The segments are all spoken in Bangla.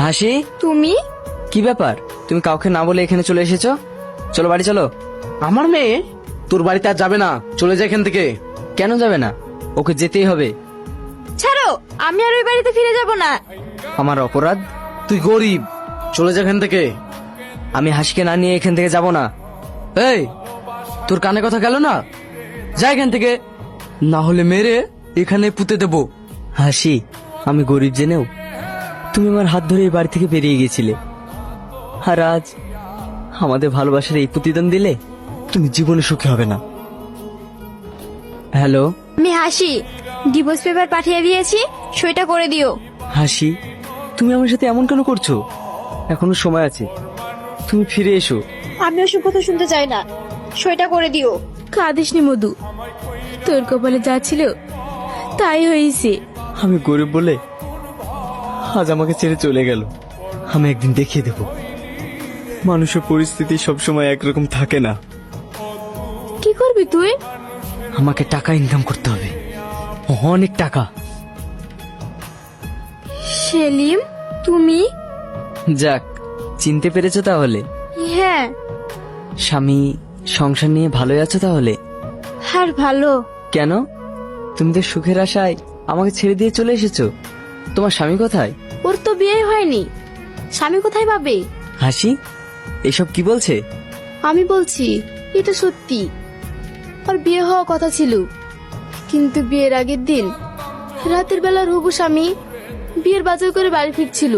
হাসি, তুমি? কি ব্যাপার? তুমি কাউকে না বলে এখানে চলে এসেছো? চলো বাড়ি চলো। আমার মেয়ে তোর বাড়িতে আর যাবে না, চলে যায় এখান থেকে। কেন যাবে না? ওকে যেতেই হবে। ছাড়ো, আমি আর ওই বাড়িতে ফিরে যাব না। আমার অপরাধ? তুই গরিব, চলে যা এখান থেকে। আমি হাসিকে না নিয়ে এখান থেকে যাব না। এই, তোর কানে কথা গেল না? যা এখান থেকে, না হলে মেরে এখানে পুঁতে দেবো। হাসি, আমি গরিব জেনেও তুমি আমার হাত ধরে এই বাড়ি থেকে বেরিয়ে গেছিলে, আর আজ আমাদের ভালোবাসার এই প্রতিদান দিলে তুমি জীবনে সুখী হবে না। হ্যালো আমি হাসি, ডিভোর্স পেপার পাঠিয়ে দিয়েছি, সইটা করে দিও। হাসি, তুমি আমার সাথে এমন কেন করছো? এখনো সময় আছে, তুমি ফিরে এসো। আমি ওসব কথা শুনতে চাই না, সইটা করে দিও। কাঁদিসনি মধু, তোর কপালে যা ছিল তাই হয়েছে। আমি গরিব বলে আজ আমাকে ছেড়ে চলে গেল। আমি একদিন দেখিয়ে দেব মানুষের পরিস্থিতি সবসময় একরকম থাকে না। কি করবি তুই? আমাকে টাকা ইনকাম করতে হবে, অনেক টাকা। সেলিম, তুমি? যাক, চিনতে পেরেছো তাহলে? হ্যাঁ। স্বামী, সংসার নিয়ে ভালোই আছো তাহলে? আর ভালো। কেন, তুমি তো সুখের আশায় আমাকে ছেড়ে দিয়ে চলে এসেছো। তোমার স্বামী কোথায়? ওর তো বিয়ে হয়নি, স্বামী কোথায় পাবে? হাসি, এসব কি বলছে? আমি বলছি এটা সত্যি। ওর বিয়ে হওয়া কথা ছিল, কিন্তু বিয়ের আগের দিন রাতের বেলা হবু স্বামী বিয়ের বাজার করে বাড়ি ফিরছিল,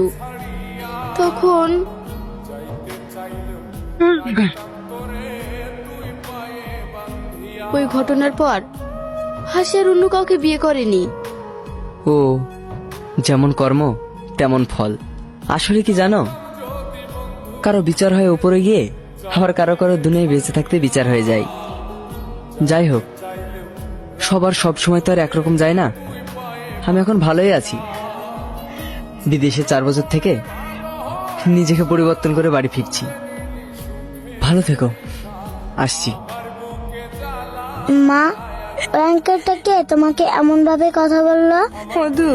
তখন ওই ঘটনার পর হাসি আর অন্য কাউকে বিয়ে করেনি। ও, যেমন কর্ম তেমন ফল। আসলে কি জানো, কারো বিচার হয় উপরে গিয়ে, আবার কারো কারো দুনিয়ায় বেঁচে থাকতে বিচার হয়ে যায়। যাই হোক, সবার সব সময় তো আর একরকম যায় না। আমি এখন ভালোই আছি। বিদেশে 4 বছর থেকে নিজেকে পরিবর্তন করে বাড়ি ফিরছি। ভালো থেকো, আসছি। মা, ওই আঙ্কেলটা কে তোমাকে এমন ভাবে কথা বললো? মধু,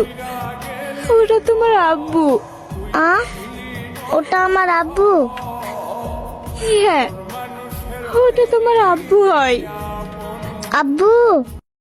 ওটা তোমার আব্বু। ওটা আমার আব্বু? হ্যাঁ, ওটা তোমার আব্বু হয়। আব্বু?